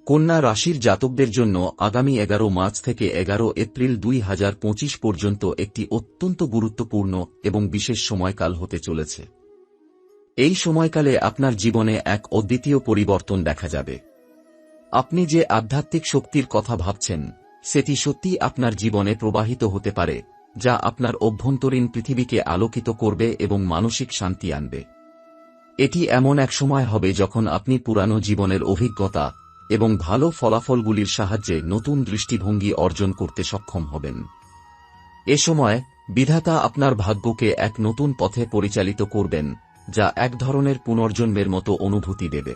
কন্যা রাশির জাতকদের জন্য আগামী 11 মার্চ থেকে 11 এপ্রিল 2025 পর্যন্ত একটি অত্যন্ত গুরুত্বপূর্ণ এবং বিশেষ সময়কাল হতে চলেছে। এই সময়কালে আপনার জীবনে এক অদ্বিতীয় পরিবর্তন দেখা যাবে। আপনি যে আধ্যাত্মিক শক্তির কথা ভাবছেন সেটি সত্যি আপনার জীবনে প্রবাহিত হতে পারে, যা আপনার অভ্যন্তরীণ পৃথিবীকে আলোকিত করবে এবং মানসিক শান্তি আনবে। এটি এমন এক সময় হবে যখন আপনি পুরানো জীবনের অভিজ্ঞতা এবং ভালো ফলাফলগুলির সাহায্যে নতুন দৃষ্টিভঙ্গি অর্জন করতে সক্ষম হবেন। এ সময় বিধাতা আপনার ভাগ্যকে এক নতুন পথে পরিচালিত করবেন, যা এক ধরনের পুনর্জন্মের মতো অনুভূতি দেবে।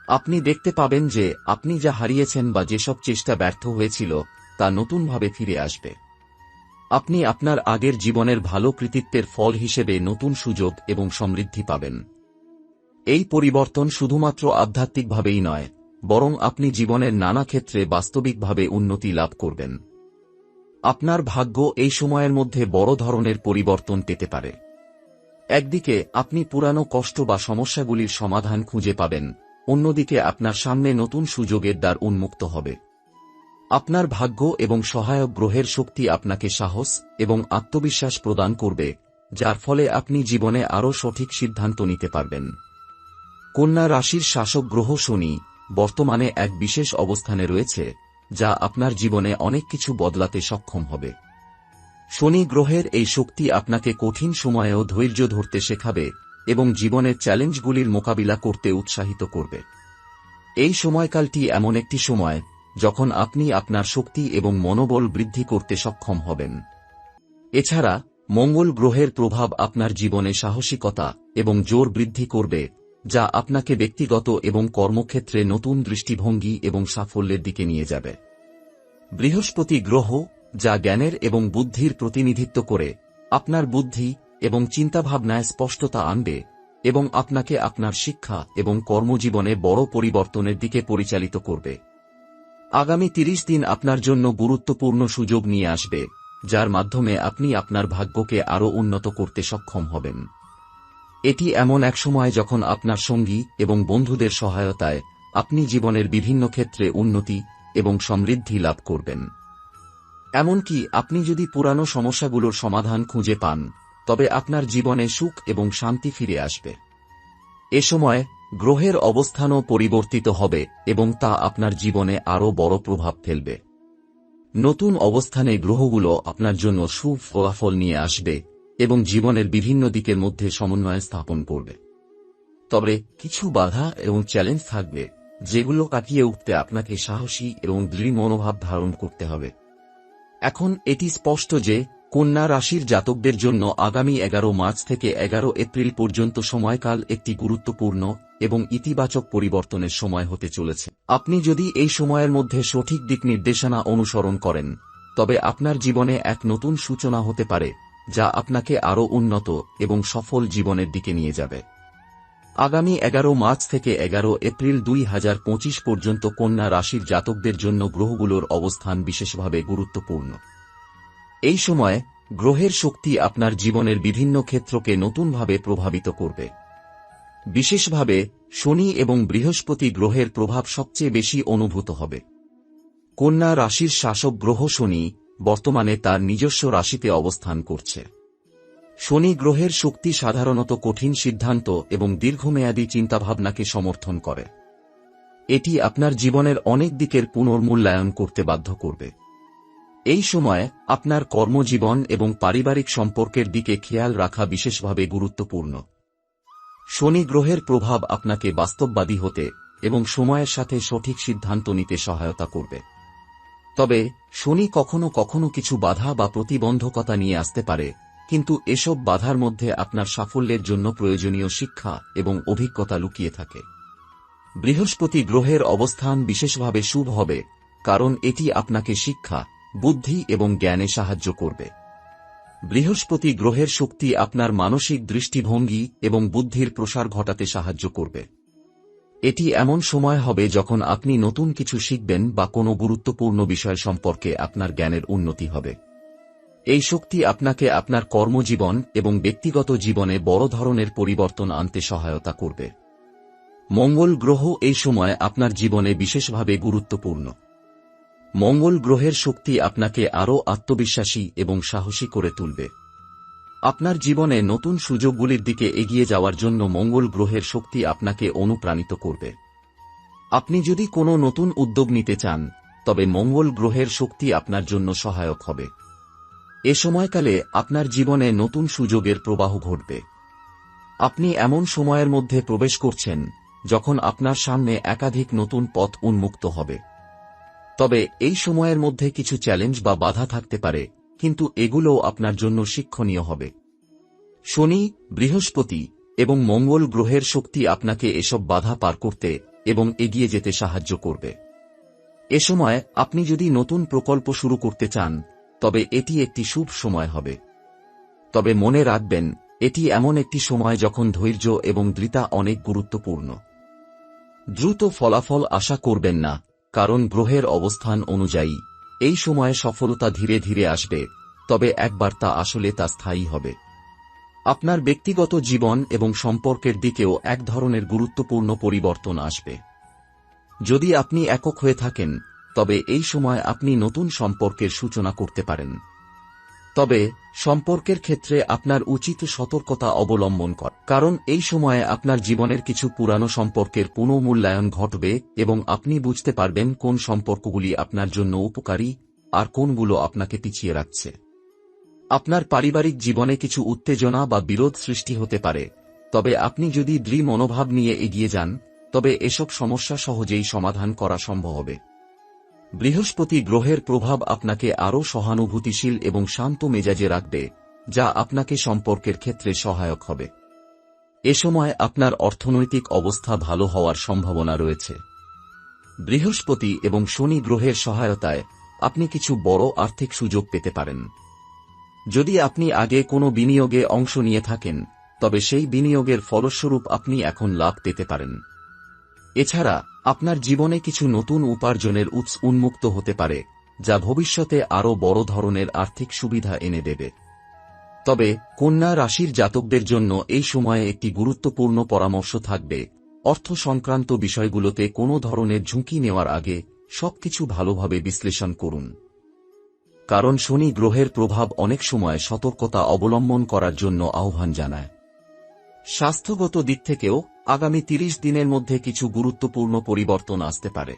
আপনি দেখতে পাবেন যে আপনি যা হারিয়েছেন বা যেসব চেষ্টা ব্যর্থ হয়েছিল তা নতুনভাবে ফিরে আসবে। আপনি আপনার আগের জীবনের ভালো কৃতিত্বের ফল হিসেবে নতুন সুযোগ এবং সমৃদ্ধি পাবেন। এই পরিবর্তন শুধুমাত্র আধ্যাত্মিকভাবেই নয়, বরং আপনি জীবনের নানা ক্ষেত্রে বাস্তবিকভাবে উন্নতি লাভ করবেন। আপনার ভাগ্য এই সময়ের মধ্যে বড় ধরনের পরিবর্তন পেতে পারে। একদিকে আপনি পুরানো কষ্ট বা সমস্যাগুলির সমাধান খুঁজে পাবেন, অন্যদিকে আপনার সামনে নতুন সুযোগের দ্বার উন্মুক্ত হবে। আপনার ভাগ্য এবং সহায়ক গ্রহের শক্তি আপনাকে সাহস এবং আত্মবিশ্বাস প্রদান করবে, যার ফলে আপনি জীবনে আরও সঠিক সিদ্ধান্ত নিতে পারবেন। কন্যা রাশির শাসক গ্রহ শনি বর্তমানে এক বিশেষ অবস্থানে রয়েছে, যা আপনার জীবনে অনেক কিছু বদলাতে সক্ষম হবে। শনি গ্রহের এই শক্তি আপনাকে কঠিন সময়েও ধৈর্য ধরতে শেখাবে এবং জীবনের চ্যালেঞ্জগুলির মোকাবিলা করতে উৎসাহিত করবে। এই সময়কালটি এমন একটি সময় যখন আপনি আপনার শক্তি এবং মনোবল বৃদ্ধি করতে সক্ষম হবেন। এছাড়া মঙ্গল গ্রহের প্রভাব আপনার জীবনে সাহসিকতা এবং জোর বৃদ্ধি করবে, যা আপনাকে ব্যক্তিগত এবং কর্মক্ষেত্রে নতুন দৃষ্টিভঙ্গি এবং সাফল্যের দিকে নিয়ে যাবে। বৃহস্পতি গ্রহ, যা জ্ঞানের এবং বুদ্ধির প্রতিনিধিত্ব করে, আপনার বুদ্ধি এবং চিন্তাভাবনায় স্পষ্টতা আনবে এবং আপনাকে আপনার শিক্ষা এবং কর্মজীবনে বড় পরিবর্তনের দিকে পরিচালিত করবে। আগামী 30 দিন আপনার জন্য গুরুত্বপূর্ণ সুযোগ নিয়ে আসবে, যার মাধ্যমে আপনি আপনার ভাগ্যকে আরও উন্নত করতে সক্ষম হবেন। এটি এমন এক সময় যখন আপনার সঙ্গী এবং বন্ধুদের সহায়তায় আপনি জীবনের বিভিন্ন ক্ষেত্রে উন্নতি এবং সমৃদ্ধি লাভ করবেন। এমনকি আপনি যদি পুরানো সমস্যাগুলোর সমাধান খুঁজে পান, তবে আপনার জীবনে সুখ এবং শান্তি ফিরে আসবে। এ সময় গ্রহের অবস্থানও পরিবর্তিত হবে এবং তা আপনার জীবনে আরও বড় প্রভাব ফেলবে। নতুন অবস্থানে গ্রহগুলো আপনার জন্য শুভ ফলাফল নিয়ে আসবে এবং জীবনের বিভিন্ন দিকের মধ্যে সমন্বয় স্থাপন করবে। তবে কিছু বাধা এবং চ্যালেঞ্জ থাকবে, যেগুলো কাটিয়ে উঠতে আপনাকে সাহসী এবং দৃঢ় মনোভাব ধারণ করতে হবে। এখন এটি স্পষ্ট যে কন্যা রাশির জাতকদের জন্য আগামী 11 মার্চ থেকে 11 এপ্রিল পর্যন্ত সময়কাল একটি গুরুত্বপূর্ণ এবং ইতিবাচক পরিবর্তনের সময় হতে চলেছে। আপনি যদি এই সময়ের মধ্যে সঠিক দিক নির্দেশনা অনুসরণ করেন, তবে আপনার জীবনে এক নতুন সূচনা হতে পারে, যা আপনাকে আরও উন্নত এবং সফল জীবনের দিকে নিয়ে যাবে। আগামী 11 মার্চ থেকে 11 এপ্রিল 2025 পর্যন্ত কন্যা রাশির জাতকদের জন্য গ্রহগুলোর অবস্থান বিশেষভাবে গুরুত্বপূর্ণ। এই সময় গ্রহের শক্তি আপনার জীবনের বিভিন্ন ক্ষেত্রকে নতুনভাবে প্রভাবিত করবে। বিশেষভাবে শনি এবং বৃহস্পতি গ্রহের প্রভাব সবচেয়ে বেশি অনুভূত হবে। কন্যা রাশির শাসক গ্রহ শনি বর্তমানে তার নিজস্ব রাশিতে অবস্থান করছে। শনি গ্রহের শক্তি সাধারণত কঠিন সিদ্ধান্ত এবং দীর্ঘমেয়াদী চিন্তাভাবনাকে সমর্থন করে। এটি আপনার জীবনের অনেক দিকের পুনর্মূল্যায়ন করতে বাধ্য করবে। এই সময় আপনার কর্মজীবন এবং পারিবারিক সম্পর্কের দিকে খেয়াল রাখা বিশেষভাবে গুরুত্বপূর্ণ। শনি গ্রহের প্রভাব আপনাকে বাস্তববাদী হতে এবং সময়ের সাথে সঠিক সিদ্ধান্ত নিতে সহায়তা করবে। তবে শনি কখনো কখনো কিছু বাধা বা প্রতিবন্ধকতা নিয়ে আসতে পারে, কিন্তু এসব বাধার মধ্যে আপনার সাফল্যের জন্য প্রয়োজনীয় শিক্ষা এবং অভিজ্ঞতা লুকিয়ে থাকে। বৃহস্পতি গ্রহের অবস্থান বিশেষভাবে শুভ হবে, কারণ এটি আপনাকে শিক্ষা, বুদ্ধি এবং জ্ঞানে সাহায্য করবে। বৃহস্পতি গ্রহের শক্তি আপনার মানসিক দৃষ্টিভঙ্গি এবং বুদ্ধির প্রসার ঘটাতে সাহায্য করবে। এটি এমন সময় হবে যখন আপনি নতুন কিছু শিখবেন বা কোনো গুরুত্বপূর্ণ বিষয় সম্পর্কে আপনার জ্ঞানের উন্নতি হবে। এই শক্তি আপনাকে আপনার কর্মজীবন এবং ব্যক্তিগত জীবনে বড় ধরনের পরিবর্তন আনতে সহায়তা করবে। মঙ্গল গ্রহ এই সময় আপনার জীবনে বিশেষভাবে গুরুত্বপূর্ণ। মঙ্গল গ্রহের শক্তি আপনাকে আরও আত্মবিশ্বাসী এবং সাহসী করে তুলবে। আপনার জীবনে নতুন সুযোগগুলির দিকে এগিয়ে যাওয়ার জন্য মঙ্গল গ্রহের শক্তি আপনাকে অনুপ্রাণিত করবে। আপনি যদি কোনো নতুন উদ্যোগ নিতে চান, তবে মঙ্গল গ্রহের শক্তি আপনার জন্য সহায়ক হবে। এ সময়কালে আপনার জীবনে নতুন সুযোগের প্রবাহ ঘটবে। আপনি এমন সময়ের মধ্যে প্রবেশ করছেন যখন আপনার সামনে একাধিক নতুন পথ উন্মুক্ত হবে। তবে এই সময়ের মধ্যে কিছু চ্যালেঞ্জ বা বাধা থাকতে পারে, কিন্তু এগুলোও আপনার জন্য শিক্ষণীয় হবে। শনি, বৃহস্পতি এবং মঙ্গল গ্রহের শক্তি আপনাকে এসব বাধা পার করতে এবং এগিয়ে যেতে সাহায্য করবে। এ সময় আপনি যদি নতুন প্রকল্প শুরু করতে চান, তবে এটি একটি শুভ সময় হবে। তবে মনে রাখবেন, এটি এমন একটি সময় যখন ধৈর্য এবং দৃঢ়তা অনেক গুরুত্বপূর্ণ। দ্রুত ফলাফল আশা করবেন না, কারণ গ্রহের অবস্থান অনুযায়ী এই সময়ে সফলতা ধীরে ধীরে আসবে, তবে একবার তা স্থায়ী হবে। আপনার ব্যক্তিগত জীবন এবং সম্পর্কের দিকেও এক ধরনের গুরুত্বপূর্ণ পরিবর্তন আসবে। যদি আপনি একক হয়ে থাকেন, তবে এই সময় আপনি নতুন সম্পর্কের সূচনা করতে পারেন। তবে সম্পর্কের ক্ষেত্রে আপনার উচিত সতর্কতা অবলম্বন করা, কারণ এই সময়ে আপনার জীবনের কিছু পুরানো সম্পর্কের পুনর্মূল্যায়ন ঘটবে এবং আপনি বুঝতে পারবেন কোন সম্পর্কগুলি আপনার জন্য উপকারী আর কোনগুলো আপনাকে পিছিয়ে রাখছে। আপনার পারিবারিক জীবনে কিছু উত্তেজনা বা বিরোধ সৃষ্টি হতে পারে, তবে আপনি যদি দৃঢ় মনোভাব নিয়ে এগিয়ে যান, তবে এসব সমস্যা সহজেই সমাধান করা সম্ভব হবে। বৃহস্পতি গ্রহের প্রভাব আপনাকে আরও সহানুভূতিশীল এবং শান্ত মেজাজে রাখবে, যা আপনাকে সম্পর্কের ক্ষেত্রে সহায়ক হবে। এ সময় আপনার অর্থনৈতিক অবস্থা ভালো হওয়ার সম্ভাবনা রয়েছে। বৃহস্পতি এবং শনি গ্রহের সহায়তায় আপনি কিছু বড় আর্থিক সুযোগ পেতে পারেন। যদি আপনি আগে কোনো বিনিয়োগে অংশ নিয়ে থাকেন, তবে সেই বিনিয়োগের ফলস্বরূপ আপনি এখন লাভ পেতে পারেন। এছাড়া আপনার জীবনে কিছু নতুন উপার্জনের উৎস উন্মুক্ত হতে পারে, যা ভবিষ্যতে আরও বড় ধরনের আর্থিক সুবিধা এনে দেবে। তবে কন্যা রাশির জাতকদের জন্য এই সময়ে একটি গুরুত্বপূর্ণ পরামর্শ থাকবে। অর্থ সংক্রান্ত বিষয়গুলোতে কোনো ধরনের ঝুঁকি নেওয়ার আগে সবকিছু ভালোভাবে বিশ্লেষণ করুন, কারণ শনি গ্রহের প্রভাব অনেক সময় সতর্কতা অবলম্বন করার জন্য আহ্বান জানায়। স্বাস্থ্যগত দিক থেকেও আগামী 30 দিনের মধ্যে কিছু গুরুত্বপূর্ণ পরিবর্তন আসতে পারে।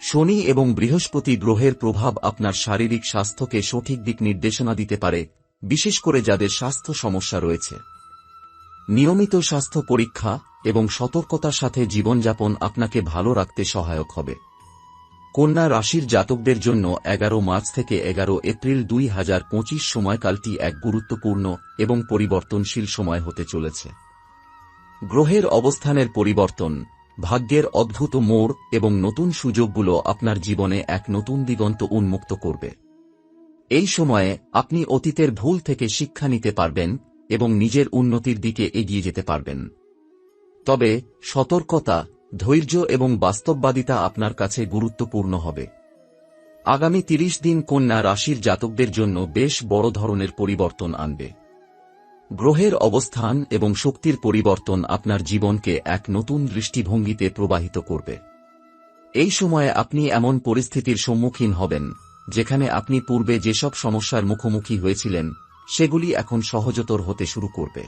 শনি এবং বৃহস্পতি গ্রহের প্রভাব আপনার শারীরিক স্বাস্থ্যকে সঠিক দিক নির্দেশনা দিতে পারে, বিশেষ করে যাদের স্বাস্থ্য সমস্যা রয়েছে। নিয়মিত স্বাস্থ্য পরীক্ষা এবং সতর্কতার সাথে জীবনযাপন আপনাকে ভালো রাখতে সহায়ক হবে। কন্যা রাশির জাতকদের জন্য 11 মার্চ থেকে 11 এপ্রিল 2025 সময়কালটি এক গুরুত্বপূর্ণ এবং পরিবর্তনশীল সময় হতে চলেছে। গ্রহের অবস্থানের পরিবর্তন, ভাগ্যের অদ্ভুত মোড় এবং নতুন সুযোগগুলো আপনার জীবনে এক নতুন দিগন্ত উন্মুক্ত করবে। এই সময়ে আপনি অতীতের ভুল থেকে শিক্ষা নিতে পারবেন এবং নিজের উন্নতির দিকে এগিয়ে যেতে পারবেন। তবে সতর্কতা, ধৈর্য এবং বাস্তববাদিতা আপনার কাছে গুরুত্বপূর্ণ হবে। আগামী 30 দিন কন্যা রাশির জাতকদের জন্য বেশ বড় ধরনের পরিবর্তন আনবে। গ্রহের অবস্থান এবং শক্তির পরিবর্তন আপনার জীবনকে এক নতুন দৃষ্টিভঙ্গিতে প্রবাহিত করবে। এই সময়ে আপনি এমন পরিস্থিতির সম্মুখীন হবেন, যেখানে আপনি পূর্বে যেসব সমস্যার মুখোমুখি হয়েছিলেন, সেগুলি এখন সহজতর হতে শুরু করবে।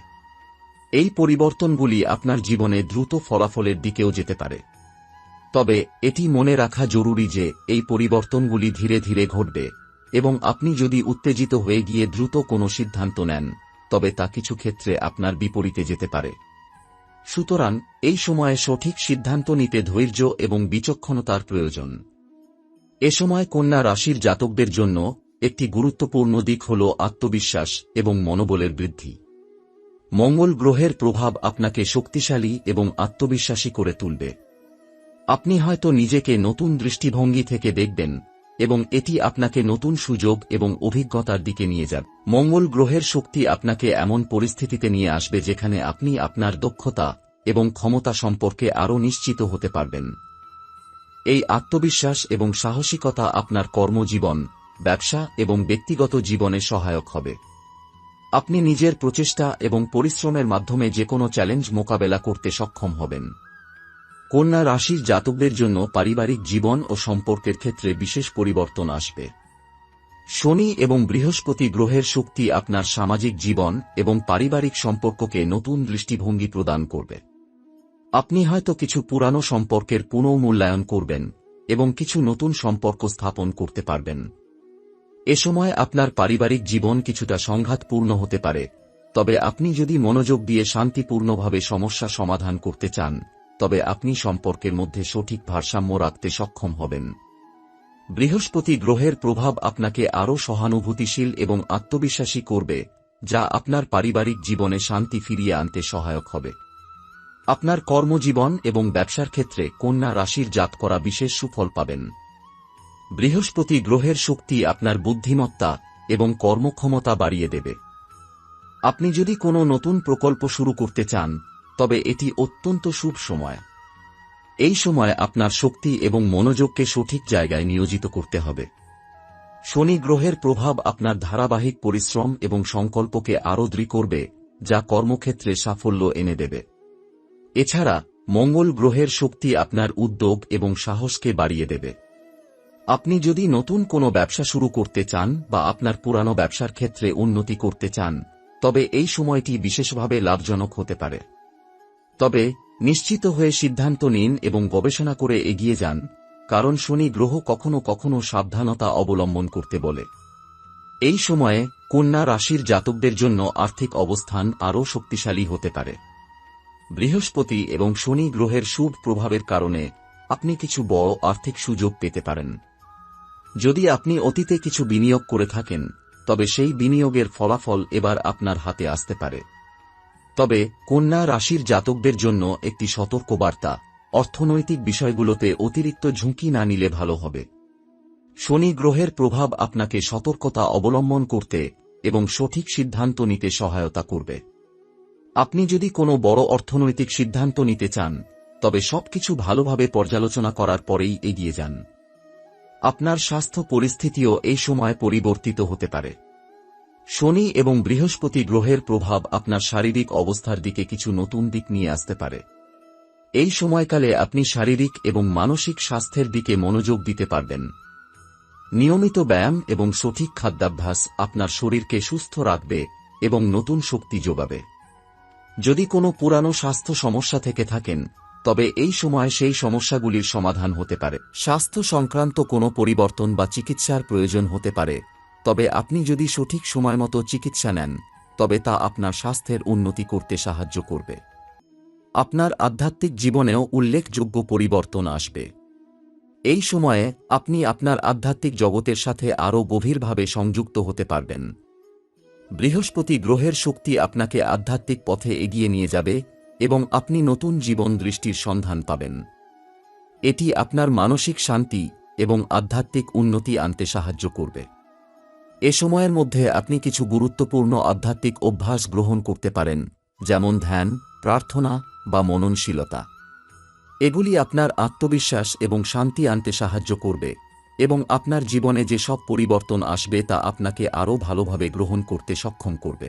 এই পরিবর্তনগুলি আপনার জীবনে দ্রুত ফলাফলের দিকেও যেতে পারে। তবে এটি মনে রাখা জরুরি যে এই পরিবর্তনগুলি ধীরে ধীরে ঘটবে, এবং আপনি যদি উত্তেজিত হয়ে গিয়ে দ্রুত কোনো সিদ্ধান্ত নেন, তবে তা কিছু ক্ষেত্রে আপনার বিপরীতে যেতে পারে। সুতরাং এই সময়ে সঠিক সিদ্ধান্ত নিতে ধৈর্য এবং বিচক্ষণতার প্রয়োজন। এ সময় কন্যা রাশির জাতকদের জন্য একটি গুরুত্বপূর্ণ দিক হল আত্মবিশ্বাস এবং মনোবলের বৃদ্ধি। মঙ্গল গ্রহের প্রভাব আপনাকে শক্তিশালী এবং আত্মবিশ্বাসী করে তুলবে। আপনি হয়তো নিজেকে নতুন দৃষ্টিভঙ্গি থেকে দেখবেন, এবং এটি আপনাকে নতুন সুযোগ এবং অভিজ্ঞতার দিকে নিয়ে যাবে। মঙ্গল গ্রহের শক্তি আপনাকে এমন পরিস্থিতিতে নিয়ে আসবে যেখানে আপনি আপনার দক্ষতা এবং ক্ষমতা সম্পর্কে আরও নিশ্চিত হতে পারবেন। এই আত্মবিশ্বাস এবং সাহসিকতা আপনার কর্মজীবন, ব্যবসা এবং ব্যক্তিগত জীবনে সহায়ক হবে। আপনি নিজের প্রচেষ্টা এবং পরিশ্রমের মাধ্যমে যেকোনো চ্যালেঞ্জ মোকাবেলা করতে সক্ষম হবেন। কন্যা রাশির জাতকদের জন্য পারিবারিক জীবন ও সম্পর্কের ক্ষেত্রে বিশেষ পরিবর্তন আসবে। শনি এবং বৃহস্পতি গ্রহের শক্তি আপনার সামাজিক জীবন এবং পারিবারিক সম্পর্ককে নতুন দৃষ্টিভঙ্গি প্রদান করবে। আপনি হয়তো কিছু পুরানো সম্পর্কের পুনর্মূল্যায়ন করবেন এবং কিছু নতুন সম্পর্ক স্থাপন করতে পারবেন। এ সময় আপনার পারিবারিক জীবন কিছুটা সংঘাতপূর্ণ হতে পারে, তবে আপনি যদি মনোযোগ দিয়ে শান্তিপূর্ণভাবে সমস্যা সমাধান করতে চান, তবে আপনি সম্পর্কের মধ্যে সঠিক ভারসাম্য রাখতে সক্ষম হবেন। বৃহস্পতি গ্রহের প্রভাব আপনাকে আরও সহানুভূতিশীল এবং আত্মবিশ্বাসী করবে, যা আপনার পারিবারিক জীবনে শান্তি ফিরিয়ে আনতে সহায়ক হবে। আপনার কর্মজীবন এবং ব্যবসার ক্ষেত্রে কন্যা রাশির জাতকরা বিশেষ সুফল পাবেন। বৃহস্পতি গ্রহের শক্তি আপনার বুদ্ধিমত্তা এবং কর্মক্ষমতা বাড়িয়ে দেবে। আপনি যদি কোনো নতুন প্রকল্প শুরু করতে চান, তবে এটি অত্যন্ত শুভ সময়। এই সময় আপনার শক্তি এবং মনোযোগকে সঠিক জায়গায় নিয়োজিত করতে হবে। শনি গ্রহের প্রভাব আপনার ধারাবাহিক পরিশ্রম এবং সংকল্পকে আরও দৃঢ় করবে, যা কর্মক্ষেত্রে সাফল্য এনে দেবে। এছাড়া মঙ্গল গ্রহের শক্তি আপনার উদ্যোগ এবং সাহসকে বাড়িয়ে দেবে। আপনি যদি নতুন কোনো ব্যবসা শুরু করতে চান বা আপনার পুরানো ব্যবসার ক্ষেত্রে উন্নতি করতে চান, তবে এই সময়টি বিশেষভাবে লাভজনক হতে পারে। তবে নিশ্চিত হয়ে সিদ্ধান্ত নিন এবং গবেষণা করে এগিয়ে যান, কারণ শনি গ্রহ কখনো কখনো সাবধানতা অবলম্বন করতে বলে। এই সময়ে কন্যা রাশির জাতকদের জন্য আর্থিক অবস্থান আরও শক্তিশালী হতে পারে। বৃহস্পতি এবং শনি গ্রহের শুভ প্রভাবের কারণে আপনি কিছু বড় আর্থিক সুযোগ পেতে পারেন। যদি আপনি অতীতে কিছু বিনিয়োগ করে থাকেন, তবে সেই বিনিয়োগের ফলাফল এবার আপনার হাতে আসতে পারে। তবে কন্যা রাশির জাতকদের জন্য একটি সতর্কবার্তা: অর্থনৈতিক বিষয়গুলোতে অতিরিক্ত ঝুঁকি না নিলে ভালো হবে। শনি গ্রহের প্রভাব আপনাকে সতর্কতা অবলম্বন করতে এবং সঠিক সিদ্ধান্ত নিতে সহায়তা করবে। আপনি যদি কোনো বড় অর্থনৈতিক সিদ্ধান্ত নিতে চান, তবে সবকিছু ভালোভাবে পর্যালোচনা করার পরেই এগিয়ে যান। আপনার স্বাস্থ্য পরিস্থিতিও এই সময় পরিবর্তিত হতে পারে। শনি এবং বৃহস্পতি গ্রহের প্রভাব আপনার শারীরিক অবস্থার দিকে কিছু নতুন দিক নিয়ে আসতে পারে। এই সময়কালে আপনি শারীরিক এবং মানসিক স্বাস্থ্যের দিকে মনোযোগ দিতে পারবেন। নিয়মিত ব্যায়াম এবং সঠিক খাদ্যাভ্যাস আপনার শরীরকে সুস্থ রাখবে এবং নতুন শক্তি যোগাবে। যদি কোনো পুরানো স্বাস্থ্য সমস্যা থেকে থাকেন, তবে এই সময় সেই সমস্যাগুলির সমাধান হতে পারে। স্বাস্থ্য সংক্রান্ত কোনো পরিবর্তন বা চিকিৎসার প্রয়োজন হতে পারে, তবে আপনি যদি সঠিক সময়মতো চিকিৎসা নেন, তবে তা আপনার স্বাস্থ্যের উন্নতি করতে সাহায্য করবে। আপনার আধ্যাত্মিক জীবনেও উল্লেখযোগ্য পরিবর্তন আসবে। এই সময়ে আপনি আপনার আধ্যাত্মিক জগতের সাথে আরও গভীরভাবে সংযুক্ত হতে পারবেন। বৃহস্পতি গ্রহের শক্তি আপনাকে আধ্যাত্মিক পথে এগিয়ে নিয়ে যাবে এবং আপনি নতুন জীবন দৃষ্টির সন্ধান পাবেন। এটি আপনার মানসিক শান্তি এবং আধ্যাত্মিক উন্নতি আনতে সাহায্য করবে। এ সময়ের মধ্যে আপনি কিছু গুরুত্বপূর্ণ আধ্যাত্মিক অভ্যাস গ্রহণ করতে পারেন, যেমন ধ্যান, প্রার্থনা বা মননশীলতা। এগুলি আপনার আত্মবিশ্বাস এবং শান্তি আনতে সাহায্য করবে এবং আপনার জীবনে যে সব পরিবর্তন আসবে তা আপনাকে আরও ভালোভাবে গ্রহণ করতে সক্ষম করবে।